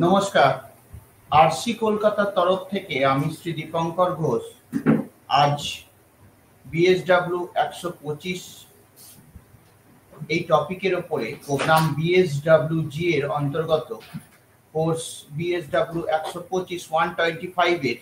নমস্কার, আরসি কলকাতার তরফ থেকে আমি শ্রী দীপঙ্কর ঘোষ আজ বিএসডব্লিউ 125 এই টপিকের উপরে প্রোগ্রাম বিএসডব্লিউজি এর অন্তর্গত কোর্স বিএসডব্লিউ 125 এর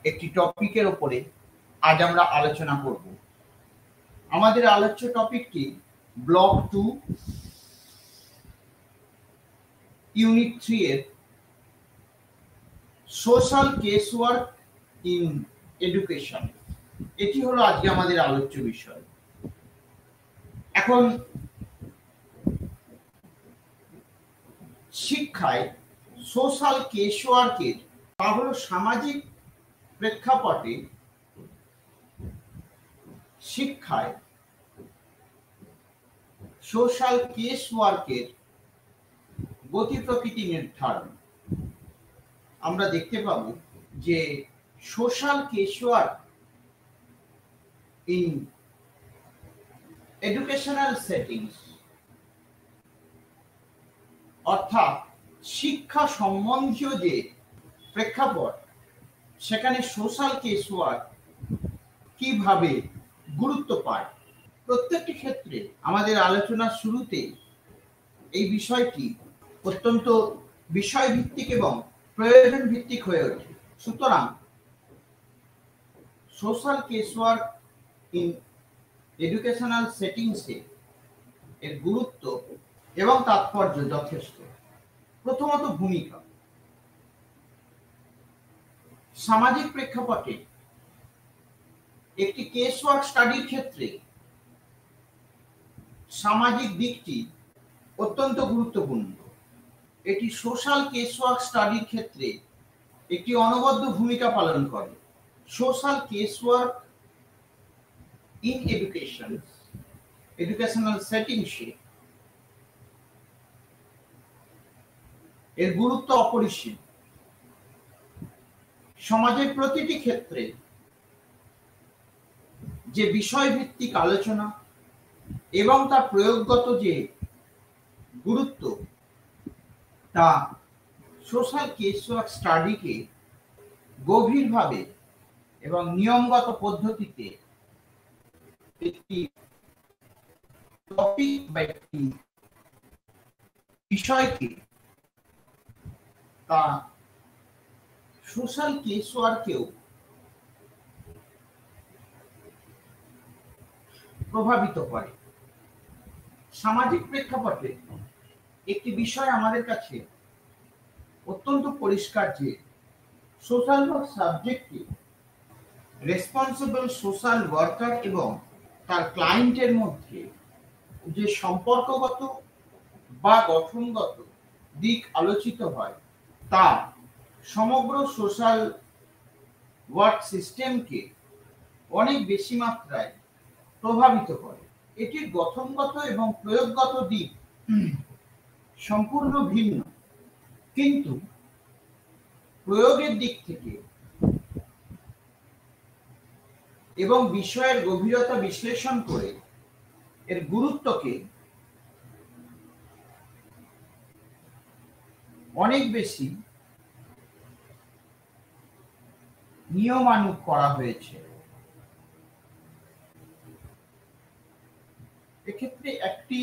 একটি টপিকের উপরে আজ আমরা আলোচনা করব। আমাদের আলোচ্য টপিকটি ব্লক 2 ইউনিট 3 এর social case work in education. এটি হলো আজকে আমাদের আলোচ্য বিষয়। এখন শিক্ষায় সোশ্যাল কেস ওয়ার্কের তা হলো সামাজিক প্রেক্ষাপটে শিক্ষায় সোশ্যাল কেস ওয়ার্কের গতি প্রকৃতি নির্ধারণ। আমরা দেখতে পাবো যে social case work in educational settings অর্থাৎ শিক্ষা সম্বন্ধীয় যে প্রেক্ষাপট সেখানে সোশ্যাল কেস ওয়ার্ক কিভাবে গুরুত্ব পায়। প্রত্যেকটি ক্ষেত্রে আমাদের আলোচনার শুরুতে এই বিষয়টি অত্যন্ত বিষয়ভিত্তিক এবং প্রয়োজন ভিত্তিক হয়ে ওঠে। সুতরাং social case work in educational সেটিংসে এর গুরুত্ব এবং তাৎপর্য যথেষ্ট। প্রথমত ভূমিকা। সামাজিক প্রেক্ষাপটে একটি কেস ওয়ার্ক স্টাডির ক্ষেত্রে সামাজিক দিকটি অত্যন্ত গুরুত্বপূর্ণ। এটি সোশ্যাল কেস ওয়ার্ক স্টাডির ক্ষেত্রে একটি অনবদ্য ভূমিকা পালন করে। Social case work in educational সেটিংসে এর গুরুত্ব অপরিসীম। সমাজের প্রতিটি ক্ষেত্রে যে বিষয়ভিত্তিক আলোচনা এবং তার প্রয়োগগত যে গুরুত্ব তা সোশ্যাল কেস ওয়ার্ক স্টাডিকে গভীরভাবে এবং নিয়মগত পদ্ধতিতে একটি টপিক বা একটি বিষয়কে তা সোশ্যাল কেস ওয়ার্কেও প্রভাবিত করে। সামাজিক প্রেক্ষাপটে একটি বিষয় আমাদের কাছে অত্যন্ত পরিষ্কার যে সোশ্যাল ওয়ার্ক সাবজেক্টে রেসপন্সিবল সোশ্যাল ওয়ার্কার এবং তার ক্লায়েন্টের মধ্যে যে সম্পর্কগত বা গঠনগত দিক আলোচিত হয় তা সমগ্র সোশ্যাল ওয়ার্ক সিস্টেমকে অনেক বেশি মাত্রায় প্রভাবিত করে। এটির গঠনগত এবং প্রয়োগগত দিক সম্পূর্ণ ভিন্ন, কিন্তু প্রয়োগের দিক থেকে এবং বিষয়ের গভীরতা বিশ্লেষণ করে এর গুরুত্বকে অনেক বেশি নিয়মানুগ করা হয়েছে। এক্ষেত্রে একটি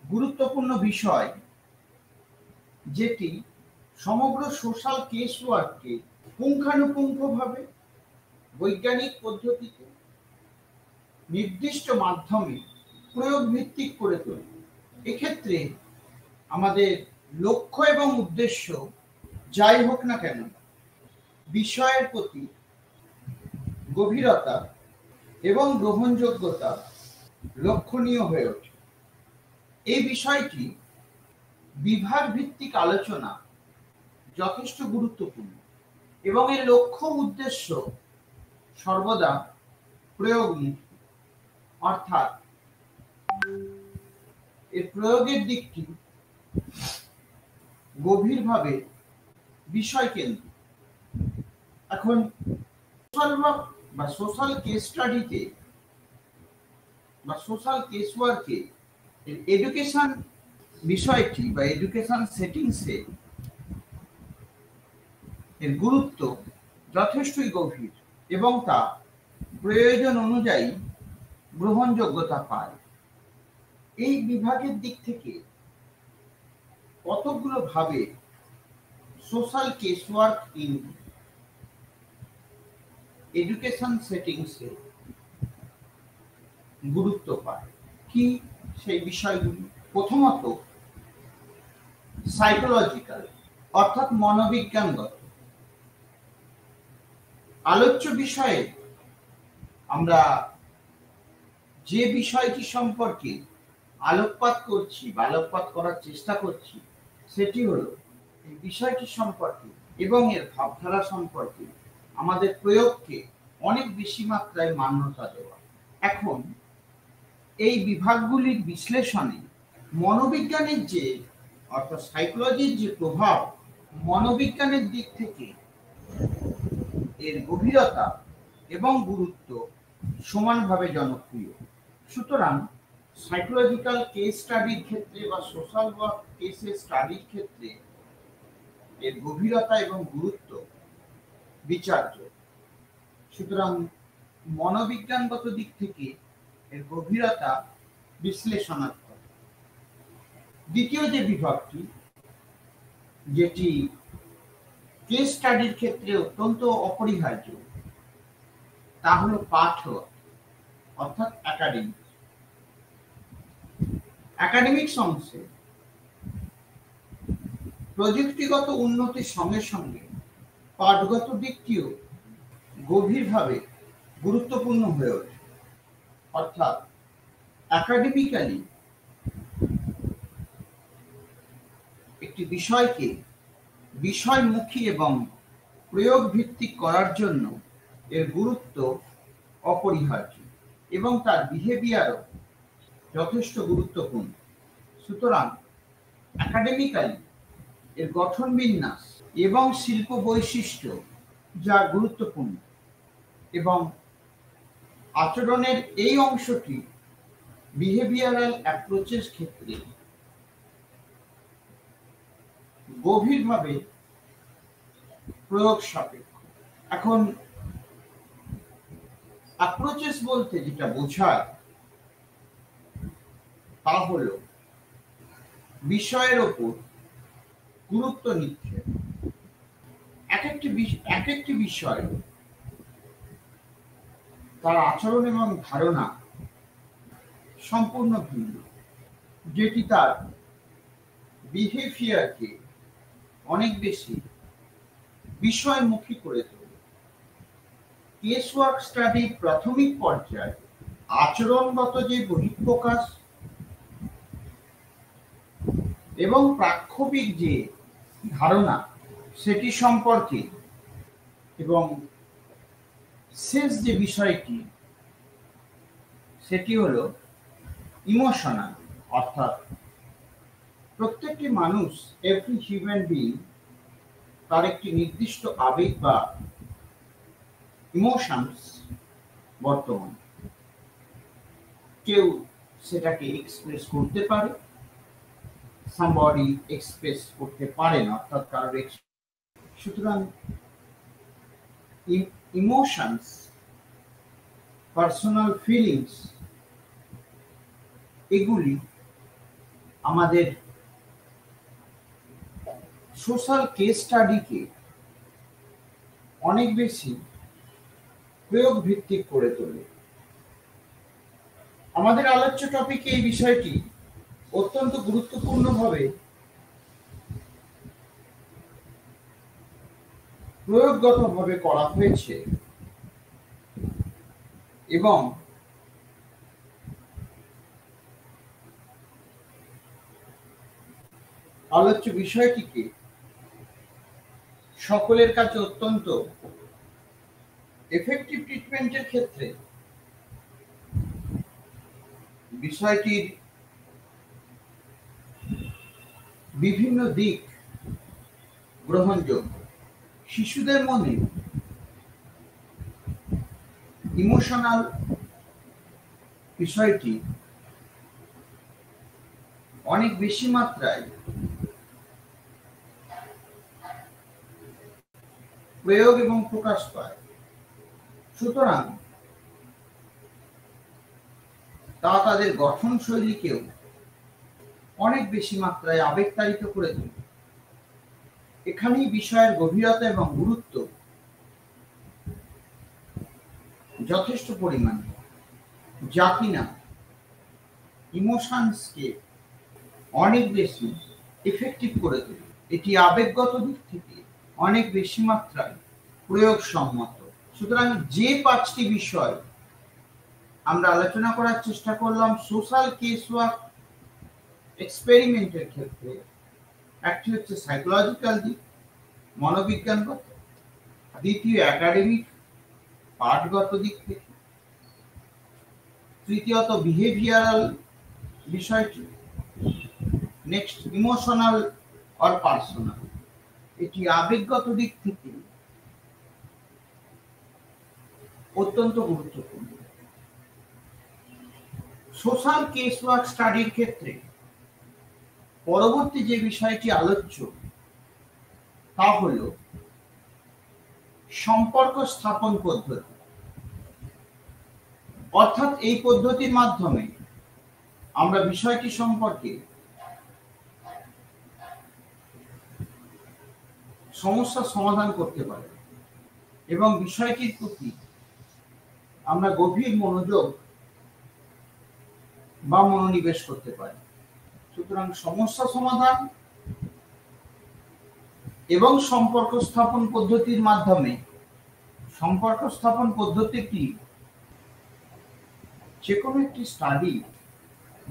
গুরুত্বপূর্ণ বিষয় যেটি সমগ্র সোশ্যাল কেস ওয়ার্ককে পুঙ্খানুপুঙ্খভাবে বৈজ্ঞানিক পদ্ধতিতে নির্দিষ্ট মাধ্যমে প্রয়োগ ভিত্তিক করে তোলে। এক্ষেত্রে আমাদের লক্ষ্য এবং উদ্দেশ্য যাই হোক না কেন বিষয়ের প্রতি গভীরতা এবং গ্রহণযোগ্যতা লক্ষণীয় হয়ে ওঠে। এই বিষয়টি বিভাগ ভিত্তিক আলোচনা যথেষ্ট গুরুত্বপূর্ণ এবং এর লক্ষ্য উদ্দেশ্য সর্বদা প্রয়োগমুখী, অর্থাৎ এর প্রয়োগের দিকটি গভীরভাবে বিষয় কেন্দ্রিক। এখন সোশ্যাল ওয়ার্ক বা সোশ্যাল কেস স্টাডিতে বা সোশ্যাল কেস ওয়ার্কে এডুকেশন বিষয়টি বা এডুকেশন সেটিংসে এর গুরুত্ব যথেষ্টই গভীর এবং তা প্রয়োজন অনুযায়ী গ্রহণযোগ্যতা পায়। এই বিভাগের দিক থেকে কতগুলো ভাবে social case work in education সেটিংসে গুরুত্ব পায়। কি সেই বিষয়গুলি? প্রথমত সাইকোলজিক্যাল অর্থাৎ মনোবিজ্ঞানগত। আলোচ্য বিষয়ে আমরা যে বিষয়টি সম্পর্কে আলোকপাত করছি বা আলোকপাত করার চেষ্টা করছি সেটি হলো এই বিষয়টি সম্পর্কে এবং এর ভাবধারা সম্পর্কে আমাদের প্রয়োগকে অনেক বেশি মাত্রায় মান্যতা দেওয়া। এখন এই বিভাগগুলির বিশ্লেষণে মনোবিজ্ঞানের যে অর্থাৎ সাইকোলজির যে প্রভাব মনোবিজ্ঞানের দিক থেকে এর গভীরতা এবং গুরুত্ব সমানভাবে জনপ্রিয়। সুতরাং সাইকোলজিক্যাল কেস স্টাডির ক্ষেত্রে বা সোশ্যাল ওয়ার্ক কেসের স্টাডির ক্ষেত্রে এর গভীরতা এবং গুরুত্ব বিচার্য। সুতরাং মনোবিজ্ঞানগত দিক থেকে এর গভীরতা বিশ্লেষণাত্মক। দ্বিতীয় যে বিভাগটি যেটি কেস স্টাডির ক্ষেত্রে অত্যন্ত অপরিহার্য তা হলো পাঠ্য অর্থাৎ একাডেমিক। একাডেমিক্স অংশে প্রযুক্তিগত উন্নতির সঙ্গে সঙ্গে পাঠগত দিকটিও গভীরভাবে গুরুত্বপূর্ণ হয়ে ওঠে। অর্থাৎ একাডেমিক্যালি একটি বিষয়কে বিষয়মুখী এবং প্রয়োগ ভিত্তিক করার জন্য এর গুরুত্ব অপরিহার্য এবং তার বিহেভিয়ারও যথেষ্ট গুরুত্বপূর্ণ। সুতরাং একাডেমিক্যালি এর গঠন বিন্যাস এবং শিল্প বৈশিষ্ট্য যা গুরুত্বপূর্ণ এবং আচরণের এই অংশটি বিহেভিয়ারাল অ্যাপ্রোচের ক্ষেত্রে গভীরভাবে প্রয়োগ সাপেক্ষ। এখন অ্যাপ্রোচেস বলতে যেটা বোঝায় তা হল বিষয়ের ওপর গুরুত্ব নিক্ষেপ। এক একটি বিষয় তার আচরণ এবং ধারণা সম্পূর্ণ ভিন্ন, যেটি তার বিহেভিয়ারকে অনেক বেশি বিষয়মুখী করে তোলে। কেস ওয়ার্ক স্টাডির প্রাথমিক পর্যায়ে আচরণগত যে বহিঃপ্রকাশ এবং প্রাক্ষোভিক যে ধারণা সেটি সম্পর্কে এবং শেষ যে বিষয়টি সেটি হলো ইমোশনাল অর্থাৎ প্রত্যেকটি মানুষ এভরি হিউম্যান বিইং তার একটি নির্দিষ্ট আবেগ বা ইমোশনস বর্তমান। কেউ সেটাকে এক্সপ্রেস করতে পারে, সামবডি এক্সপ্রেস করতে পারে না, অর্থাৎ কারোর। সুতরাং ইমোশনস, পার্সোনাল ফিলিংস এগুলি আমাদের সোশ্যাল কেস স্টাডিকে অনেক বেশি প্রয়োগ ভিত্তিক করে তোলে। আমাদের আলোচ্য টপিকে এই বিষয়টি অত্যন্ত গুরুত্বপূর্ণভাবে প্রয়োগগতভাবে করা হয়েছে এবং আলোচ্য বিষয়টিকে সকলের কাছে অত্যন্ত এফেক্টিভ ট্রিটমেন্টের ক্ষেত্রে বিষয়টির বিভিন্ন দিক গ্রহণযোগ্য। শিশুদের মনে ইমোশনাল বিষয়টি অনেক বেশি মাত্রায় প্রয়োগ এবং প্রকাশ পায়। সুতরাং তা তাদের গঠন শৈলীকেও অনেক বেশি মাত্রায় আবেগতাড়িত করে তোলে। এখানেই বিষয়ের গভীরতা এবং গুরুত্ব যথেষ্ট পরিমাণে, যা কিনা ইমোশনসকে অনেক বেশি এফেক্টিভ করে তোলে। এটি আবেগগত দিক থেকে অনেক বেশি মাত্রায় প্রয়োগসম্মত। সুতরাং যে 5টি বিষয় আমরা আলোচনা করার চেষ্টা করলাম সোশ্যাল কেস ওয়ার্ক এক্সপেরিমেন্টের ক্ষেত্রে, একটি হচ্ছে সাইকোলজিক্যাল দিক, মনোবিজ্ঞানগত, দ্বিতীয় একাডেমিক পাঠগত দিক থেকে, তৃতীয়ত বিহেভিয়ারাল বিষয়টি, নেক্সট ইমোশনাল অর পার্সোনাল, এটি আবেগগত দিক থেকে অত্যন্ত গুরুত্বপূর্ণ। সোশ্যাল কেস ওয়ার্ক স্টাডির ক্ষেত্রে পরবর্তী যে বিষয়টি আলোচ্য তা হল সম্পর্ক স্থাপন পদ্ধতি। অর্থাৎ এই পদ্ধতির মাধ্যমে আমরা বিষয়টি সম্পর্কে সমস্যা সমাধান করতে পারি এবং বিষয়টির প্রতি আমরা গভীর মনোযোগ বা মনোনিবেশ করতে পারি। সুতরাং সমস্যা সমাধান এবং সম্পর্ক স্থাপন পদ্ধতির মাধ্যমে, সম্পর্ক স্থাপন পদ্ধতিটি যে কোনো একটি স্টাডি,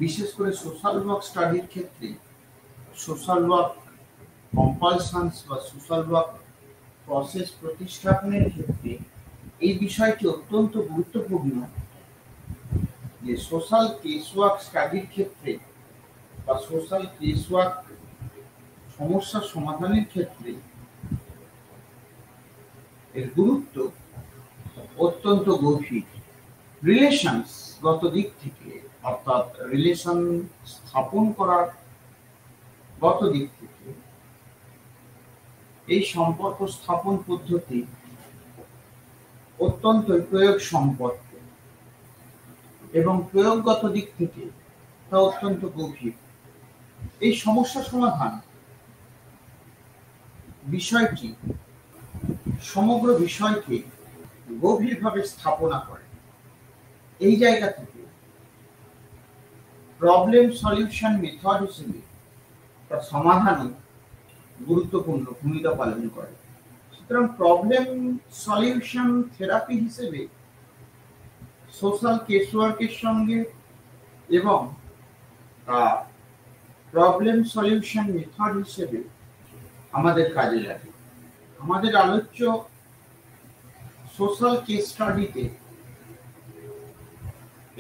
বিশেষ করে সোশ্যাল ওয়ার্ক স্টাডির ক্ষেত্রে সোশ্যাল ওয়ার্ক কম্পালশনস বা সোশ্যাল ওয়ার্ক প্রসেস প্রতিস্থাপনের ক্ষেত্রে এই বিষয়টি অত্যন্ত গুরুত্বপূর্ণ যে সোশ্যাল কেস ওয়ার্ক স্টাডির ক্ষেত্রে বা সোশ্যাল কেস ওয়ার্ক সমস্যা সমাধানের ক্ষেত্রে এর গুরুত্ব অত্যন্ত গভীর। রিলেশনস গত দিক থেকে, অর্থাৎ রিলেশন স্থাপন করার গত দিক থেকে এই সম্পর্ক স্থাপন পদ্ধতি অত্যন্ত প্রয়োগ সম্পর্ক এবং প্রয়োগগত দিক থেকে তা অত্যন্ত গভীর। এই সমস্যা সমাধান বিষয়টি সমগ্র বিষয়কে গভীরভাবে স্থাপনা করে। এই জায়গা থেকে প্রবলেম সলিউশন মেথড হিসেবে তার সমাধানও গুরুত্বপূর্ণ ভূমিকা পালন করে। সুতরাং প্রবলেম সলিউশন থেরাপি হিসেবে সোশ্যাল কেস ওয়ার্কের সঙ্গে এবং প্রবলেম সলিউশন মেথড হিসেবে আমাদের কাজে লাগে। আমাদের আলোচ্য সোশ্যাল কেস স্টাডিতে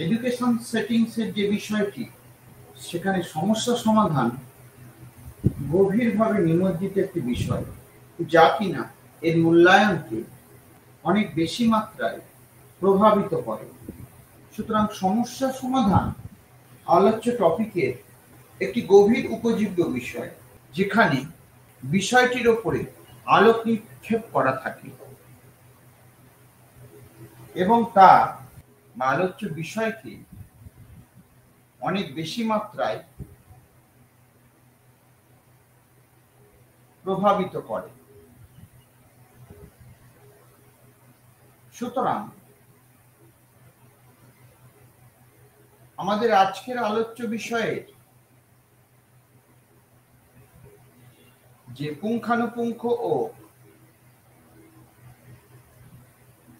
এডুকেশন সেটিংসের যে বিষয়টি, সেখানে সমস্যা সমাধান গভীরভাবে নিমজ্জিত একটি বিষয়, যা কিনা এর মূল্যায়নকে অনেক বেশি মাত্রায় প্রভাবিত করে। সুতরাং সমস্যা সমাধান আলোচ্য টপিকের একটি গভীর উপজীব্য বিষয়, যেখানে বিষয়টির ওপরে আলোক নিক্ষেপ করা থাকে এবং তা আলোচ্য বিষয়কে অনেক বেশি মাত্রায় প্রভাবিত করে। সুতরাং আমাদের আজকের আলোচ্য বিষয়ের যে পুঙ্খানুপুঙ্খ ও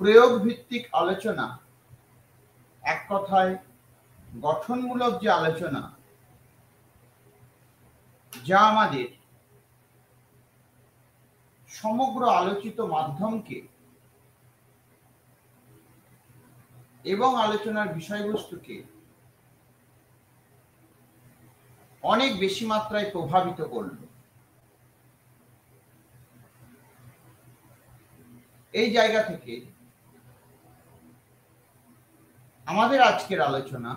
প্রয়োগ ভিত্তিক আলোচনা, এক কথায় গঠনমূলক যে আলোচনা, যা আমাদের সমগ্র আলোচিত মাধ্যমকে এবং আলোচনার বিষয়বস্তুকে অনেক বেশি মাত্রায় প্রভাবিত করল। এই জায়গা থেকে আমাদের আজকের আলোচনা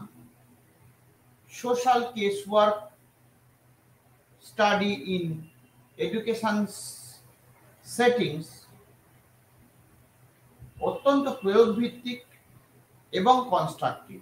social case work study in education settings অত্যন্ত প্রয়োগ ভিত্তিক এবং কনস্ট্রাকটিভ।